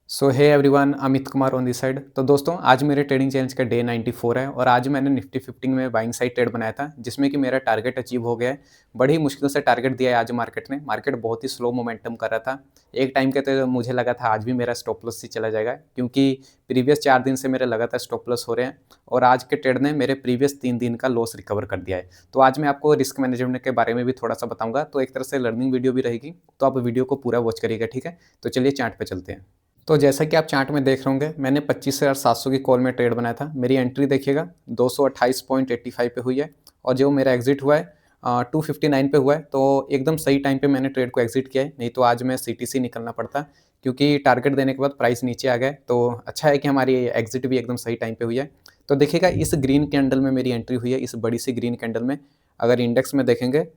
So hey everyone, Amit Kumar on this side. तो दोस्तों, आज मेरे ट्रेडिंग चैलेंज का डे 94 है और आज मैंने निफ्टी 15 में बाइंग साइड ट्रेड बनाया था, जिसमें कि मेरा टारगेट अचीव हो गया है। बड़ी मुश्किल से टारगेट दिया है आज मार्केट ने। मार्केट बहुत ही स्लो मोमेंटम कर रहा था। एक टाइम के तो मुझे लगा था आज भी मेरा स्टॉप लॉस ही चला जाएगा, क्योंकि प्रीवियस 4 दिन से मेरे लगातार स्टॉप लॉस हो रहे हैं और आज के ट्रेड ने मेरे प्रीवियस 3 दिन का लॉस रिकवर कर दिया है। तो आज मैं आपको रिस्क मैनेजमेंट के बारे में भी थोड़ा सा बताऊंगा, तो एक तरह से लर्निंग वीडियो भी रहेगी। तो आप वीडियो को पूरा वॉच करिएगा, ठीक है। तो चलिए चार्ट पे चलते हैं। तो जैसा कि आप चार्ट में देख रहे होंगे, मैंने 25,700 की कॉल में ट्रेड बनाया था। मेरी एंट्री देखिएगा 228.85 पे हुई है और जो मेरा एग्जिट हुआ है 259 पे हुआ है। तो एकदम सही टाइम पे मैंने ट्रेड को एग्जिट किया है, नहीं तो आज मैं सीटीसी निकलना पड़ता, क्योंकि टारगेट देने के बाद प्राइस नीचे आ गया। तो अच्छा है कि हमारी एग्जिट भी एकदम सही टाइम पे हुई है। तो देखिएगा इस ग्रीन कैंडल में मेरी एंट्री हुई है, इस बड़ी सी ग्रीन कैंडल में। अगर इंडेक्स में देखेंगे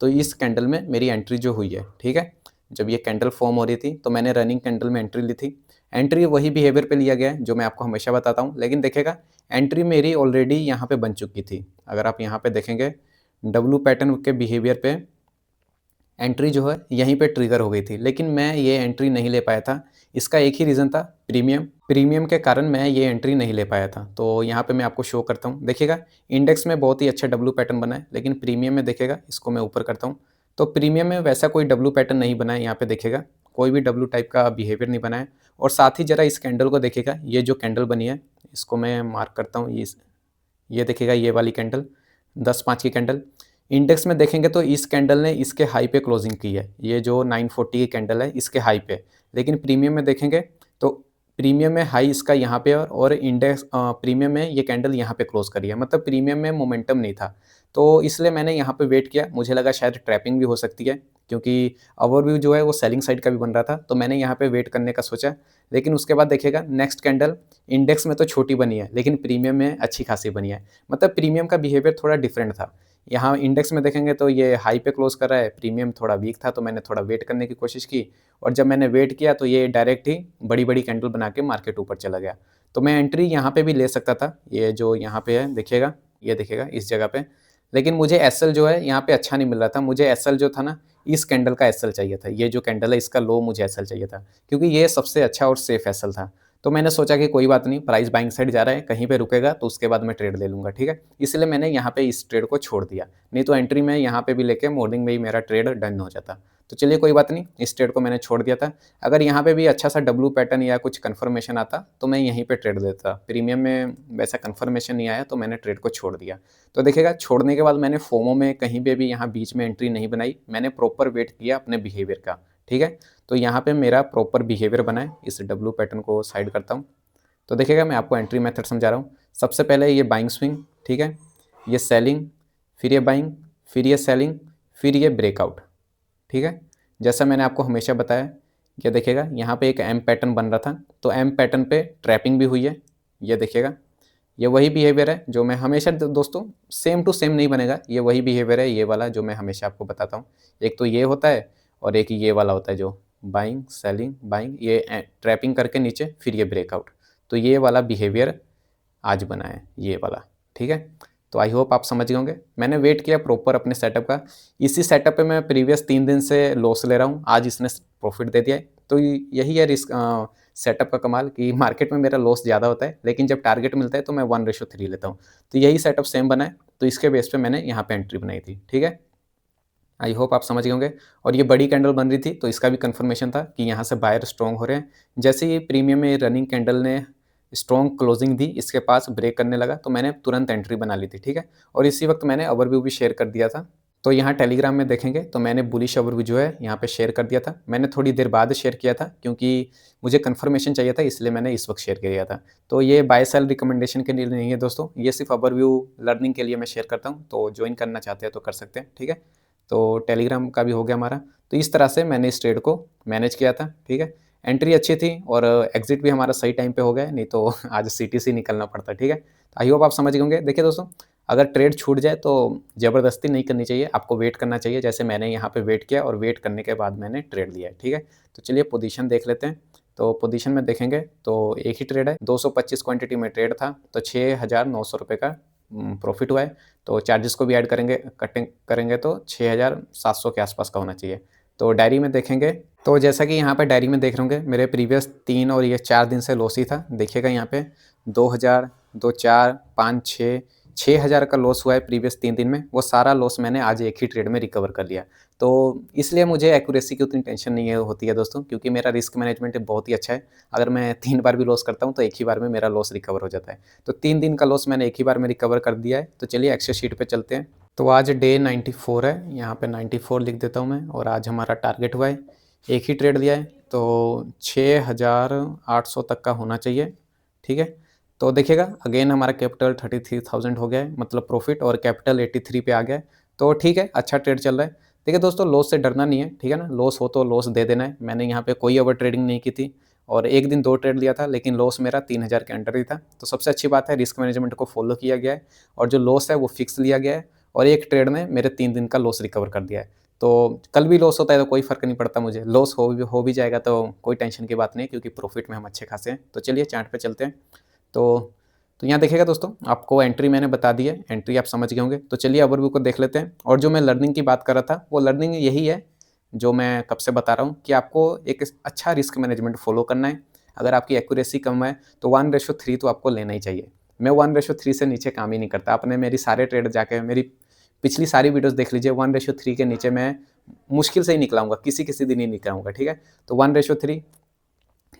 तो इस कैंडल में मेरी एंट्री जो हुई है, ठीक है। जब ये कैंडल फॉर्म हो रही थी तो मैंने रनिंग कैंडल में एंट्री ली थी। एंट्री वही बिहेवियर पे लिया गया है जो मैं आपको हमेशा बताता हूँ, लेकिन देखिएगा एंट्री मेरी ऑलरेडी यहाँ पे बन चुकी थी। अगर आप यहाँ पे देखेंगे डब्लू पैटर्न के बिहेवियर पे एंट्री जो है यहीं पे ट्रिगर हो गई थी, लेकिन मैं ये एंट्री नहीं ले पाया था। इसका एक ही रीज़न था, प्रीमियम के कारण मैं ये एंट्री नहीं ले पाया था। तो यहाँ पे मैं आपको शो करता हूँ। देखिएगा इंडेक्स में बहुत ही अच्छा डब्लू पैटर्न बना है, लेकिन प्रीमियम में देखिएगा, इसको मैं ऊपर करता हूँ तो प्रीमियम में वैसा कोई डब्लू पैटर्न नहीं बना है। यहाँ पे देखिएगा कोई भी डब्लू टाइप का बिहेवियर नहीं बना है। और साथ ही जरा इस कैंडल को देखिएगा, ये जो कैंडल बनी है इसको मैं मार्क करता हूँ। ये देखिएगा, ये वाली कैंडल 10-5 की कैंडल। इंडेक्स में देखेंगे तो इस कैंडल ने इसके हाई पे क्लोजिंग की है, ये जो 940 की कैंडल है इसके हाई पे। लेकिन प्रीमियम में देखेंगे तो प्रीमियम में हाई इसका यहाँ पे और इंडेक्स प्रीमियम में ये कैंडल यहाँ पे क्लोज करी है, मतलब प्रीमियम में मोमेंटम नहीं था। तो इसलिए मैंने यहाँ पे वेट किया। मुझे लगा शायद ट्रैपिंग भी हो सकती है, क्योंकि ओवरव्यू जो है वो सेलिंग साइड का भी बन रहा था, तो मैंने यहाँ पे वेट करने का सोचा। लेकिन उसके बाद देखिएगा नेक्स्ट कैंडल इंडेक्स में तो छोटी बनी है, लेकिन प्रीमियम में अच्छी खासी बनी है। मतलब प्रीमियम का बिहेवियर थोड़ा डिफरेंट था। यहाँ इंडेक्स में देखेंगे तो ये हाई पे क्लोज कर रहा है, प्रीमियम थोड़ा वीक था, तो मैंने थोड़ा वेट करने की कोशिश की। और जब मैंने वेट किया तो ये डायरेक्ट ही बड़ी बड़ी कैंडल बना के मार्केट ऊपर चला गया। तो मैं एंट्री यहाँ पे भी ले सकता था, ये जो यहाँ पे है देखिएगा, ये देखिएगा इस जगह पे। लेकिन मुझे एसएल जो है यहाँ पे अच्छा नहीं मिल रहा था। मुझे एसएल जो था ना, इस कैंडल का एसएल चाहिए था। ये जो कैंडल है इसका लो मुझे एसएल चाहिए था, क्योंकि ये सबसे अच्छा और सेफ एसएल था। तो मैंने सोचा कि कोई बात नहीं, प्राइस बाइंग साइड जा रहा है, कहीं पे रुकेगा तो उसके बाद मैं ट्रेड ले लूँगा, ठीक है। इसलिए मैंने यहाँ पे इस ट्रेड को छोड़ दिया, नहीं तो एंट्री में यहाँ पे भी लेके मॉर्निंग में ही मेरा ट्रेड डन हो जाता। तो चलिए कोई बात नहीं, इस ट्रेड को मैंने छोड़ दिया था। अगर यहाँ पे भी अच्छा सा डब्लू पैटर्न या कुछ कन्फर्मेशन आता तो मैं यहीं पे ट्रेड लेता। प्रीमियम में वैसा कन्फर्मेशन नहीं आया तो मैंने ट्रेड को छोड़ दिया। तो देखिएगा छोड़ने के बाद मैंने फोमो में कहीं पे भी यहाँ बीच में एंट्री नहीं बनाई, मैंने प्रॉपर वेट किया अपने बिहेवियर का, ठीक है। तो यहाँ पे मेरा प्रॉपर बिहेवियर बना है। इस डब्लू पैटर्न को साइड करता हूँ। तो देखिएगा मैं आपको एंट्री मेथड समझा रहा हूँ। सबसे पहले ये बाइंग स्विंग, ठीक है, ये सेलिंग, फिर ये बाइंग, फिर ये सेलिंग, फिर ये ब्रेकआउट, ठीक है। जैसा मैंने आपको हमेशा बताया, ये देखिएगा यहाँ पे एक एम पैटर्न बन रहा था, तो एम पैटर्न पे ट्रैपिंग भी हुई है। ये देखिएगा, ये वही बिहेवियर है जो मैं हमेशा दोस्तों, सेम टू सेम नहीं बनेगा, ये वही बिहेवियर है ये वाला जो मैं हमेशा आपको बताता हूँ। एक तो ये होता है और एक ये वाला होता है जो बाइंग सेलिंग बाइंग, ये ट्रैपिंग करके नीचे फिर ये ब्रेकआउट। तो ये वाला बिहेवियर आज बना है, ये वाला, ठीक है। तो आई होप आप समझ गए होंगे। मैंने वेट किया प्रॉपर अपने सेटअप का। इसी सेटअप पे मैं प्रीवियस 3 दिन से लॉस ले रहा हूँ, आज इसने प्रॉफिट दे दिया है। तो यही है रिस्क सेटअप का कमाल, कि मार्केट में मेरा लॉस ज़्यादा होता है, लेकिन जब टारगेट मिलता है तो मैं 1:3 लेता हूँ। तो यही सेटअप सेम बना है, तो इसके बेस पे मैंने यहाँ पे एंट्री बनाई थी, ठीक है। आई होप आप समझ गए होंगे। और ये बड़ी कैंडल बन रही थी तो इसका भी कंफर्मेशन था कि यहाँ से बायर स्ट्रॉन्ग हो रहे हैं। जैसे ही प्रीमियम में रनिंग कैंडल ने स्ट्रॉन्ग क्लोजिंग दी, इसके पास ब्रेक करने लगा, तो मैंने तुरंत एंट्री बना ली थी, ठीक है। और इसी वक्त मैंने ओवरव्यू भी शेयर कर दिया था। तो यहाँ टेलीग्राम में देखेंगे तो मैंने बुलिश ओवरव्यू जो है यहाँ पे शेयर कर दिया था। मैंने थोड़ी देर बाद शेयर किया था, क्योंकि मुझे कंफर्मेशन चाहिए था, इसलिए मैंने इस वक्त शेयर किया था। तो ये बाय सेल रिकमेंडेशन के लिए नहीं है दोस्तों, ये सिर्फ ओवरव्यू लर्निंग के लिए मैं शेयर करता हूँ। तो ज्वाइन करना चाहते हैं तो कर सकते हैं, ठीक है। तो टेलीग्राम का भी हो गया हमारा। तो इस तरह से मैंने इस ट्रेड को मैनेज किया था, ठीक है। एंट्री अच्छी थी और एग्जिट भी हमारा सही टाइम पे हो गया, नहीं तो आज सीटीसी निकलना पड़ता, ठीक है। तो आई होप आप समझ गए होंगे। देखिए दोस्तों, अगर ट्रेड छूट जाए तो ज़बरदस्ती नहीं करनी चाहिए, आपको वेट करना चाहिए, जैसे मैंने यहाँ पे वेट किया और वेट करने के बाद मैंने ट्रेड लिया है, ठीक है। तो चलिए पोजीशन देख लेते हैं। तो पोजीशन में देखेंगे तो एक ही ट्रेड है, 225 क्वांटिटी में ट्रेड था, तो 6,900 रुपये का प्रॉफिट हुआ है। तो चार्जेस को भी ऐड करेंगे, कटिंग करेंगे तो 6,700 के आसपास का होना चाहिए। तो डायरी में देखेंगे तो जैसा कि यहाँ पे डायरी में देख रहे होंगे मेरे प्रीवियस 3 और ये 4 दिन से लॉस ही था। देखिएगा यहाँ पे 2000, 2, 4, 5, 6,000 का लॉस हुआ है प्रीवियस 3 दिन में। वो सारा लॉस मैंने आज एक ही ट्रेड में रिकवर कर लिया। तो इसलिए मुझे एक्यूरेसी की उतनी टेंशन नहीं होती है दोस्तों, क्योंकि मेरा रिस्क मैनेजमेंट बहुत ही अच्छा है। अगर मैं 3 बार भी लॉस करता हूँ तो एक ही बार में मेरा लॉस रिकवर हो जाता है। तो 3 दिन का लॉस मैंने एक ही बार में रिकवर कर दिया है। तो चलिए एक्सेल शीट पे चलते हैं। तो आज डे 94 है, यहाँ पे 94 लिख देता हूँ मैं। और आज हमारा टारगेट हुआ है, एक ही ट्रेड लिया है तो 6,800 तक का होना चाहिए। ठीक है, तो देखिएगा अगेन हमारा कैपिटल 33,000 हो गया है, मतलब प्रॉफिट, और कैपिटल 83 पे आ गया है। तो ठीक है, अच्छा ट्रेड चल रहा है। देखिए दोस्तों, लॉस से डरना नहीं है, ठीक है ना। लॉस हो तो लॉस दे देना है। मैंने यहाँ पे कोई ओवर ट्रेडिंग नहीं की थी और एक दिन 2 ट्रेड लिया था, लेकिन लॉस मेरा 3,000 के अंडर ही था। तो सबसे अच्छी बात है, रिस्क मैनेजमेंट को फॉलो किया गया है और जो लॉस है वो फिक्स लिया गया है, और एक ट्रेड ने मेरे 3 दिन का लॉस रिकवर कर दिया है। तो कल भी लॉस होता है तो कोई फ़र्क नहीं पड़ता मुझे, लॉस हो भी जाएगा तो कोई टेंशन की बात नहीं है, क्योंकि प्रॉफिट में हम अच्छे खासे हैं। तो चलिए चार्ट पे चलते हैं। तो यहाँ देखिएगा दोस्तों, आपको एंट्री मैंने बता दी है, एंट्री आप समझ गए होंगे। तो चलिए ओवरव्यू को देख लेते हैं। और जो मैं लर्निंग की बात कर रहा था, वो लर्निंग यही है जो मैं कब से बता रहा हूँ कि आपको एक अच्छा रिस्क मैनेजमेंट फॉलो करना है। अगर आपकी एक्यूरेसी कम है तो 1:3 तो आपको लेना ही चाहिए। मैं 1:3 से नीचे काम ही नहीं करता। आपने मेरी सारे ट्रेड जाके मेरी पिछली सारी वीडियोस देख लीजिए, 1:3 के नीचे मैं मुश्किल से ही निकलाऊंगा, किसी किसी दिन ही निकलाऊंगा। ठीक है, तो 1:3,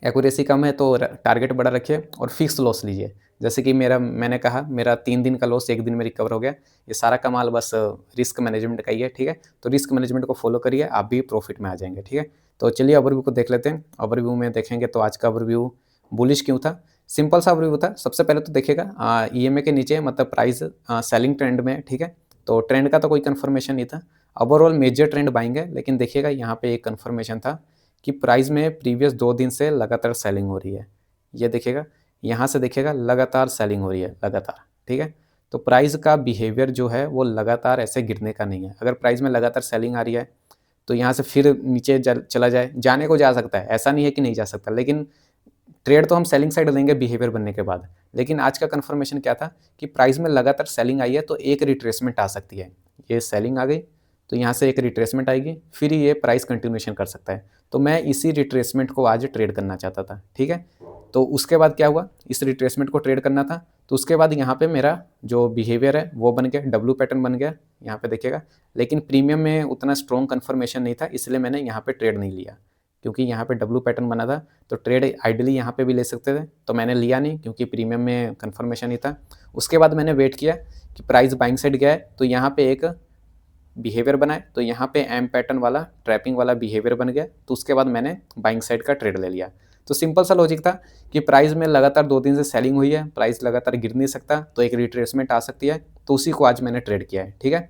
एक्यूरेसी कम है तो टारगेट बड़ा रखिए और फिक्स लॉस लीजिए। जैसे कि मैंने कहा मेरा 3 दिन का लॉस 1 दिन में रिकवर हो गया। ये सारा कमाल बस रिस्क मैनेजमेंट का ही है। ठीक है, तो रिस्क मैनेजमेंट को फॉलो करिए, आप भी प्रॉफिट में आ जाएंगे। ठीक है, तो चलिए ओवरव्यू को देख लेते हैं। ओवरव्यू में देखेंगे तो आज का ओवरव्यू बुलिश क्यों था। सिंपल सा ओवरव्यू था। सबसे पहले तो देखिएगा ईएमए के नीचे मतलब प्राइस सेलिंग ट्रेंड में है। ठीक है, तो ट्रेंड का तो कोई कन्फर्मेशन नहीं था। ओवरऑल मेजर ट्रेंड बाइंग है, लेकिन देखिएगा यहाँ पे एक कन्फर्मेशन था कि प्राइस में प्रीवियस 2 दिन से लगातार सेलिंग हो रही है। ये देखिएगा, यहाँ से देखिएगा लगातार सेलिंग हो रही है, लगातार। ठीक है, तो प्राइस का बिहेवियर जो है वो लगातार ऐसे गिरने का नहीं है। अगर प्राइस में लगातार सेलिंग आ रही है तो यहाँ से फिर नीचे चला जाए, जाने को जा सकता है, ऐसा नहीं है कि नहीं जा सकता, लेकिन ट्रेड तो हम सेलिंग साइड लेंगे बिहेवियर बनने के बाद। लेकिन आज का कन्फर्मेशन क्या था कि प्राइस में लगातार सेलिंग आई है तो एक रिट्रेसमेंट आ सकती है। ये सेलिंग आ गई तो यहाँ से एक रिट्रेसमेंट आएगी, फिर ये प्राइस कंटिन्यूएशन कर सकता है। तो मैं इसी रिट्रेसमेंट को आज ट्रेड करना चाहता था। ठीक है, तो उसके बाद क्या हुआ, इस रिट्रेसमेंट को ट्रेड करना था। तो उसके बाद यहाँ पे मेरा जो बिहेवियर है वो बन गया, डब्ल्यू पैटर्न बन गया, यहाँ पे देखिएगा। लेकिन प्रीमियम में उतना स्ट्रॉन्ग कन्फर्मेशन नहीं था, इसलिए मैंने यहाँ पे ट्रेड नहीं लिया, क्योंकि यहाँ पे डब्ल्यू पैटर्न बना था। तो ट्रेड आइडियली यहाँ पे भी ले सकते थे, तो मैंने लिया नहीं क्योंकि प्रीमियम में कन्फर्मेशन नहीं था। उसके बाद मैंने वेट किया कि प्राइस बाइंग साइड गया है तो यहाँ पे एक बिहेवियर बनाए, तो यहाँ पे एम पैटर्न वाला ट्रैपिंग वाला बिहेवियर बन गया। तो उसके बाद मैंने बाइंग साइड का ट्रेड ले लिया। तो सिंपल सा लॉजिक था कि प्राइस में लगातार 2 दिन से सेलिंग हुई है, प्राइस लगातार गिर नहीं सकता, तो एक रिट्रेसमेंट आ सकती है, तो उसी को आज मैंने ट्रेड किया है। ठीक है,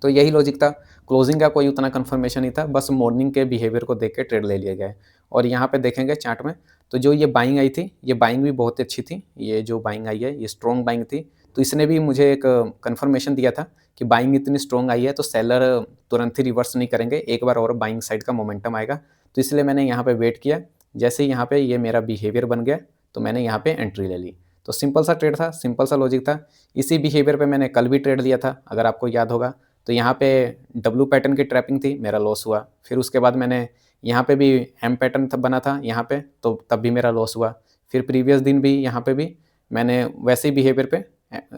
तो यही लॉजिक था। क्लोजिंग का कोई उतना कंफर्मेशन नहीं था, बस मॉर्निंग के बिहेवियर को देख के ट्रेड ले लिया गया है। और यहाँ पे देखेंगे चार्ट में, तो जो ये बाइंग आई थी, ये बाइंग भी बहुत अच्छी थी। ये जो बाइंग आई है ये स्ट्रॉन्ग बाइंग थी। तो इसने भी मुझे एक कंफर्मेशन दिया था कि बाइंग इतनी स्ट्रॉन्ग आई है तो सेलर तुरंत ही रिवर्स नहीं करेंगे, एक बार और बाइंग साइड का मोमेंटम आएगा। तो इसलिए मैंने यहाँ पे वेट किया। जैसे ही यहाँ पे ये मेरा बिहेवियर बन गया तो मैंने यहाँ पे एंट्री ले ली। तो सिंपल सा ट्रेड था, सिंपल सा लॉजिक था। इसी बिहेवियर पे मैंने कल भी ट्रेड लिया था, अगर आपको याद होगा। तो यहाँ पे डब्ल्यू पैटर्न की ट्रैपिंग थी, मेरा लॉस हुआ। फिर उसके बाद मैंने यहाँ पे भी एम पैटर्न बना था यहाँ पे, तो तब भी मेरा लॉस हुआ। फिर प्रीवियस दिन भी यहाँ पे भी मैंने वैसे ही बिहेवियर पे,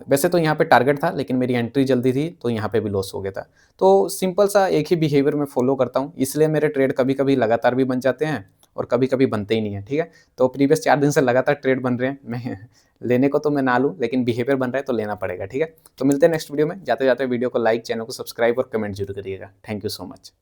वैसे तो यहाँ पे टारगेट था लेकिन मेरी एंट्री जल्दी थी तो यहाँ पे भी लॉस हो गया था। तो सिंपल सा एक ही बिहेवियर में फॉलो करता हूँ, इसलिए मेरे ट्रेड कभी कभी लगातार भी बन जाते हैं और कभी कभी बनते ही नहीं है। ठीक है, तो प्रीवियस 4 दिन से लगातार ट्रेड बन रहे हैं। मैं लेने को तो मैं ना लूँ, लेकिन बिहेवियर बन रहा है तो लेना पड़ेगा। ठीक है, तो मिलते हैं नेक्स्ट वीडियो में। जाते जाते वीडियो को लाइक, चैनल को सब्सक्राइब और कमेंट जरूर करिएगा। Thank you so much.